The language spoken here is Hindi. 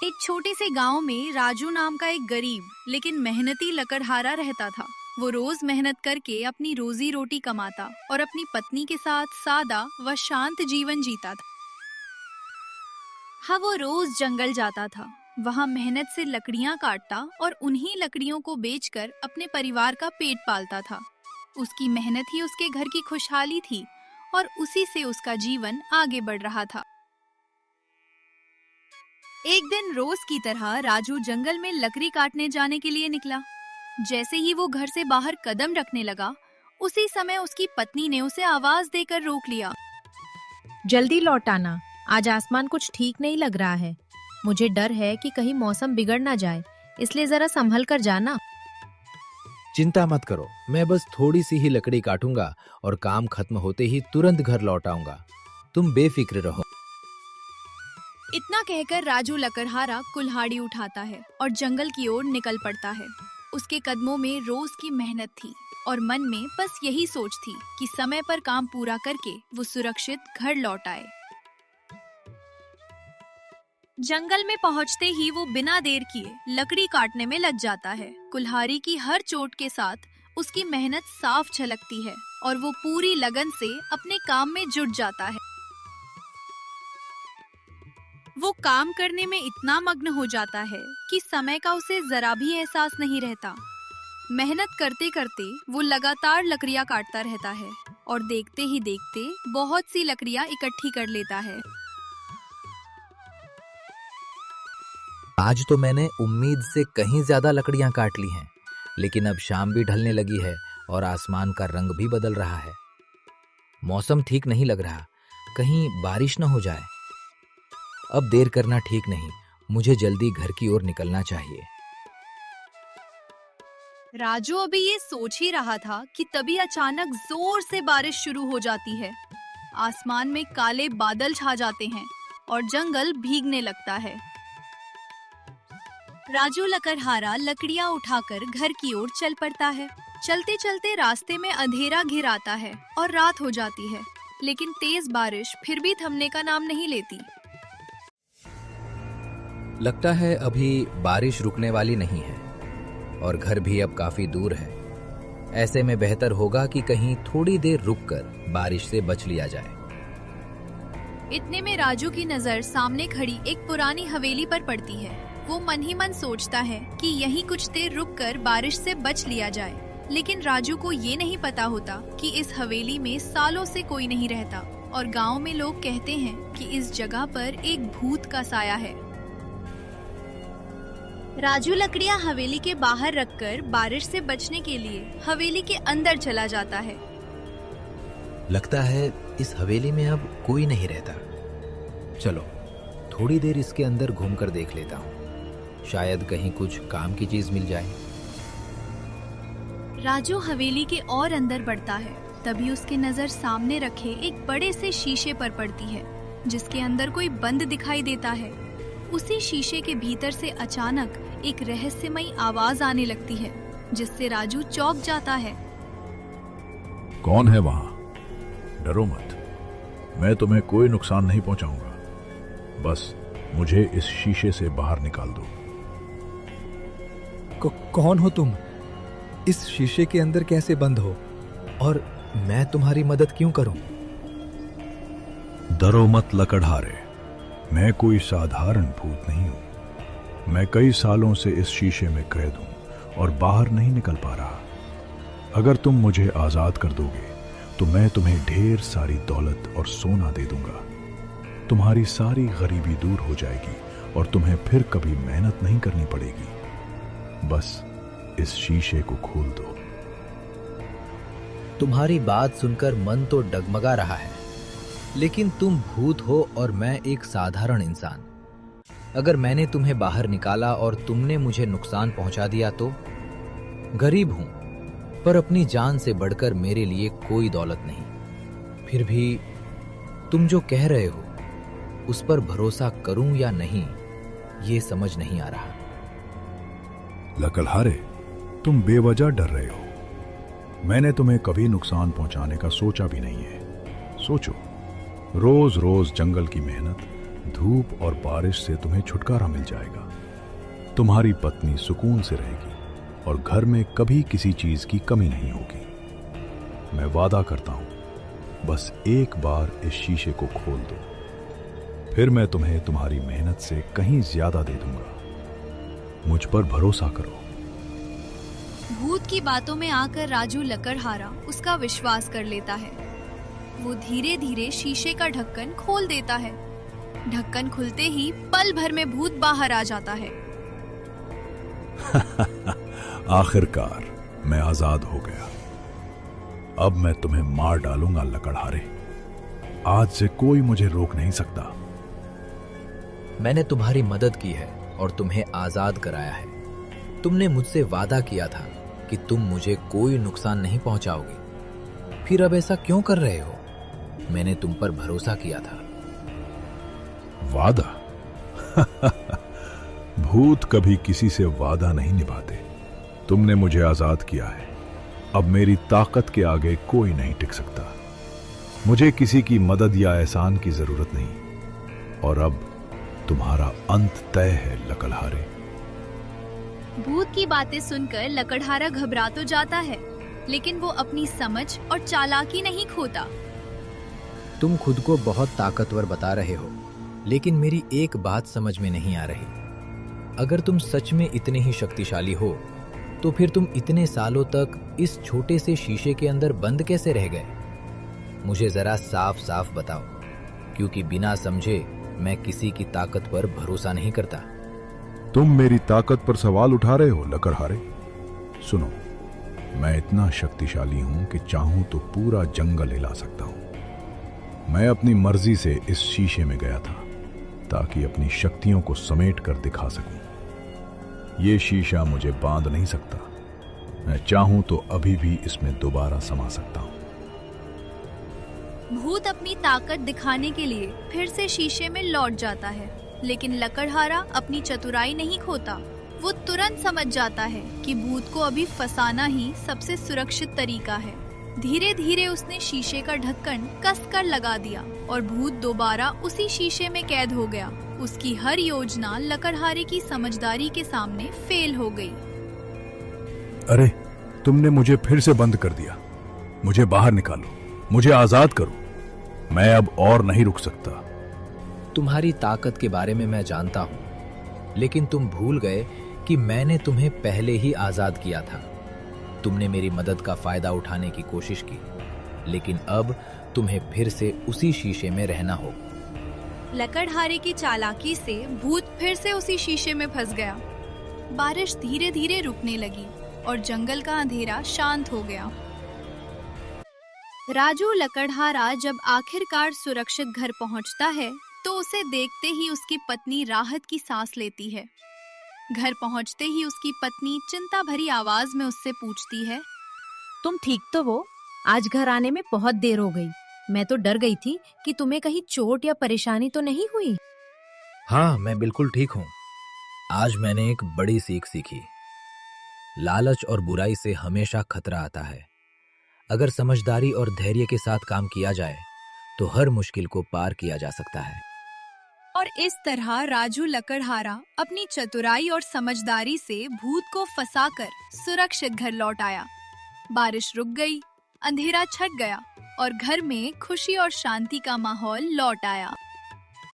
एक छोटे से गांव में राजू नाम का एक गरीब लेकिन मेहनती लकड़हारा रहता था। वो रोज मेहनत करके अपनी रोजी रोटी कमाता और अपनी पत्नी के साथ सादा व शांत जीवन जीता था। हाँ, वो रोज जंगल जाता था। वहाँ मेहनत से लकड़ियाँ काटता और उन्हीं लकड़ियों को बेचकर अपने परिवार का पेट पालता था। उसकी मेहनत ही उसके घर की खुशहाली थी और उसी से उसका जीवन आगे बढ़ रहा था। एक दिन रोज की तरह राजू जंगल में लकड़ी काटने जाने के लिए निकला। जैसे ही वो घर से बाहर कदम रखने लगा, उसी समय उसकी पत्नी ने उसे आवाज देकर रोक लिया। जल्दी लौट आना, आज आसमान कुछ ठीक नहीं लग रहा है। मुझे डर है कि कहीं मौसम बिगड़ ना जाए, इसलिए जरा संभल कर जाना। चिंता मत करो, मैं बस थोड़ी सी ही लकड़ी काटूंगा और काम खत्म होते ही तुरंत घर लौट आऊंगा। तुम बेफिक्र रहो। इतना कहकर राजू लकड़हारा कुल्हाड़ी उठाता है और जंगल की ओर निकल पड़ता है। उसके कदमों में रोज की मेहनत थी और मन में बस यही सोच थी कि समय पर काम पूरा करके वो सुरक्षित घर लौट आए। जंगल में पहुंचते ही वो बिना देर किए लकड़ी काटने में लग जाता है। कुल्हाड़ी की हर चोट के साथ उसकी मेहनत साफ झलकती है और वो पूरी लगन से अपने काम में जुट जाता है। वो काम करने में इतना मग्न हो जाता है कि समय का उसे जरा भी एहसास नहीं रहता। मेहनत करते करते वो लगातार लकड़ियां काटता रहता है और देखते ही देखते बहुत सी लकड़ियां इकट्ठी कर लेता है। आज तो मैंने उम्मीद से कहीं ज्यादा लकड़ियां काट ली हैं, लेकिन अब शाम भी ढलने लगी है और आसमान का रंग भी बदल रहा है। मौसम ठीक नहीं लग रहा, कहीं बारिश न हो जाए। अब देर करना ठीक नहीं, मुझे जल्दी घर की ओर निकलना चाहिए। राजू अभी ये सोच ही रहा था कि तभी अचानक जोर से बारिश शुरू हो जाती है। आसमान में काले बादल छा जाते हैं और जंगल भीगने लगता है। राजू लकड़हारा लकड़ियां उठाकर घर की ओर चल पड़ता है। चलते चलते रास्ते में अंधेरा घिर आता है और रात हो जाती है, लेकिन तेज बारिश फिर भी थमने का नाम नहीं लेती। लगता है अभी बारिश रुकने वाली नहीं है और घर भी अब काफी दूर है। ऐसे में बेहतर होगा कि कहीं थोड़ी देर रुककर बारिश से बच लिया जाए। इतने में राजू की नजर सामने खड़ी एक पुरानी हवेली पर पड़ती है। वो मन ही मन सोचता है कि यहीं कुछ देर रुककर बारिश से बच लिया जाए, लेकिन राजू को ये नहीं पता होता कि इस हवेली में सालों से कोई नहीं रहता और गांव में लोग कहते हैं कि इस जगह पर एक भूत का साया है। राजू लकड़ियां हवेली के बाहर रखकर बारिश से बचने के लिए हवेली के अंदर चला जाता है। लगता है इस हवेली में अब कोई नहीं रहता। चलो थोड़ी देर इसके अंदर घूमकर देख लेता हूँ, शायद कहीं कुछ काम की चीज मिल जाए। राजू हवेली के और अंदर बढ़ता है, तभी उसकी नजर सामने रखे एक बड़े से शीशे पर पड़ती है, जिसके अंदर कोई बंद दिखाई देता है। उसी शीशे के भीतर से अचानक एक रहस्यमयी आवाज आने लगती है, जिससे राजू चौंक जाता है। कौन है वहां? डरो मत, मैं तुम्हें कोई नुकसान नहीं पहुंचाऊंगा। बस मुझे इस शीशे से बाहर निकाल दो। कौन हो तुम? इस शीशे के अंदर कैसे बंद हो? और मैं तुम्हारी मदद क्यों करूं? डरो मत लकड़हारे, मैं कोई साधारण भूत नहीं हूं। मैं कई सालों से इस शीशे में कैद हूं और बाहर नहीं निकल पा रहा। अगर तुम मुझे आजाद कर दोगे तो मैं तुम्हें ढेर सारी दौलत और सोना दे दूंगा। तुम्हारी सारी गरीबी दूर हो जाएगी और तुम्हें फिर कभी मेहनत नहीं करनी पड़ेगी। बस इस शीशे को खोल दो। तुम्हारी बात सुनकर मन तो डगमगा रहा है, लेकिन तुम भूत हो और मैं एक साधारण इंसान। अगर मैंने तुम्हें बाहर निकाला और तुमने मुझे नुकसान पहुंचा दिया तो? गरीब हूं, पर अपनी जान से बढ़कर मेरे लिए कोई दौलत नहीं। फिर भी तुम जो कह रहे हो उस पर भरोसा करूं या नहीं, ये समझ नहीं आ रहा। लकड़हारे, तुम बेवजह डर रहे हो। मैंने तुम्हें कभी नुकसान पहुंचाने का सोचा भी नहीं है। सोचो, रोज रोज जंगल की मेहनत, धूप और बारिश से तुम्हें छुटकारा मिल जाएगा। तुम्हारी पत्नी सुकून से रहेगी और घर में कभी किसी चीज की कमी नहीं होगी। मैं वादा करता हूं, बस एक बार इस शीशे को खोल दो, फिर मैं तुम्हें तुम्हारी मेहनत से कहीं ज्यादा दे दूंगा। मुझ पर भरोसा करो। भूत की बातों में आकर राजू लकड़हारा उसका विश्वास कर लेता है। वो धीरे धीरे शीशे का ढक्कन खोल देता है। ढक्कन खुलते ही पल भर में भूत बाहर आ जाता है। आखिरकार मैं आजाद हो गया। अब मैं तुम्हें मार डालूंगा लकड़हारे। आज से कोई मुझे रोक नहीं सकता। मैंने तुम्हारी मदद की है और तुम्हें आजाद कराया है। तुमने मुझसे वादा किया था कि तुम मुझे कोई नुकसान नहीं पहुंचाओगे, फिर अब ऐसा क्यों कर रहे हो? मैंने तुम पर भरोसा किया था। वादा? भूत कभी किसी से वादा नहीं निभाते। तुमने मुझे आजाद किया है, अब मेरी ताकत के आगे कोई नहीं टिक सकता। मुझे किसी की मदद या एहसान की जरूरत नहीं, और अब तुम्हारा अंत तय है लकड़हारे। भूत की बातें सुनकर लकड़हारा घबरा तो जाता है, लेकिन वो अपनी समझ और चालाकी नहीं खोता। तुम खुद को बहुत ताकतवर बता रहे हो, लेकिन मेरी एक बात समझ में नहीं आ रही। अगर तुम सच में इतने ही शक्तिशाली हो, तो फिर तुम इतने सालों तक इस छोटे से शीशे के अंदर बंद कैसे रह गए? मुझे जरा साफ साफ बताओ, क्योंकि बिना समझे मैं किसी की ताकत पर भरोसा नहीं करता। तुम मेरी ताकत पर सवाल उठा रहे हो लकड़हारे। सुनो, मैं इतना शक्तिशाली हूं कि चाहूं तो पूरा जंगल हिला सकता हूं। मैं अपनी मर्जी से इस शीशे में गया था ताकि अपनी शक्तियों को समेट कर दिखा सकूं। ये शीशा मुझे बांध नहीं सकता। मैं चाहूं तो अभी भी इसमें दोबारा समा सकता हूं। भूत अपनी ताकत दिखाने के लिए फिर से शीशे में लौट जाता है, लेकिन लकड़हारा अपनी चतुराई नहीं खोता। वो तुरंत समझ जाता है कि भूत को अभी फंसाना ही सबसे सुरक्षित तरीका है। धीरे धीरे उसने शीशे का ढक्कन कसकर लगा दिया और भूत दोबारा उसी शीशे में कैद हो गया। उसकी हर योजना लकड़हारे की समझदारी के सामने फेल हो गई। अरे, तुमने मुझे फिर से बंद कर दिया। मुझे बाहर निकालो, मुझे आजाद करो। मैं अब और नहीं रुक सकता। तुम्हारी ताकत के बारे में मैं जानता हूं, लेकिन तुम भूल गए कि मैंने तुम्हें पहले ही आजाद किया था। तुमने मेरी मदद का फायदा उठाने की कोशिश की, लेकिन अब तुम्हें फिर से उसी शीशे में रहना होगा। लकड़हारे की चालाकी से भूत फिर से उसी शीशे में फंस गया। बारिश धीरे धीरे रुकने लगी और जंगल का अंधेरा शांत हो गया। राजू लकड़हारा जब आखिरकार सुरक्षित घर पहुंचता है, तो उसे देखते ही उसकी पत्नी राहत की सांस लेती है। घर पहुंचते ही उसकी पत्नी चिंता भरी आवाज में उससे पूछती है, तुम ठीक तो हो? आज घर आने में बहुत देर हो गई। मैं तो डर गई थी कि तुम्हें कहीं चोट या परेशानी तो नहीं हुई। हाँ, मैं बिल्कुल ठीक हूँ। आज मैंने एक बड़ी सीख सीखी। लालच और बुराई से हमेशा खतरा आता है। अगर समझदारी और धैर्य के साथ काम किया जाए, तो हर मुश्किल को पार किया जा सकता है। और इस तरह राजू लकड़हारा अपनी चतुराई और समझदारी से भूत को फंसाकर सुरक्षित घर लौट आया। बारिश रुक गई, अंधेरा छट गया और घर में खुशी और शांति का माहौल लौट आया।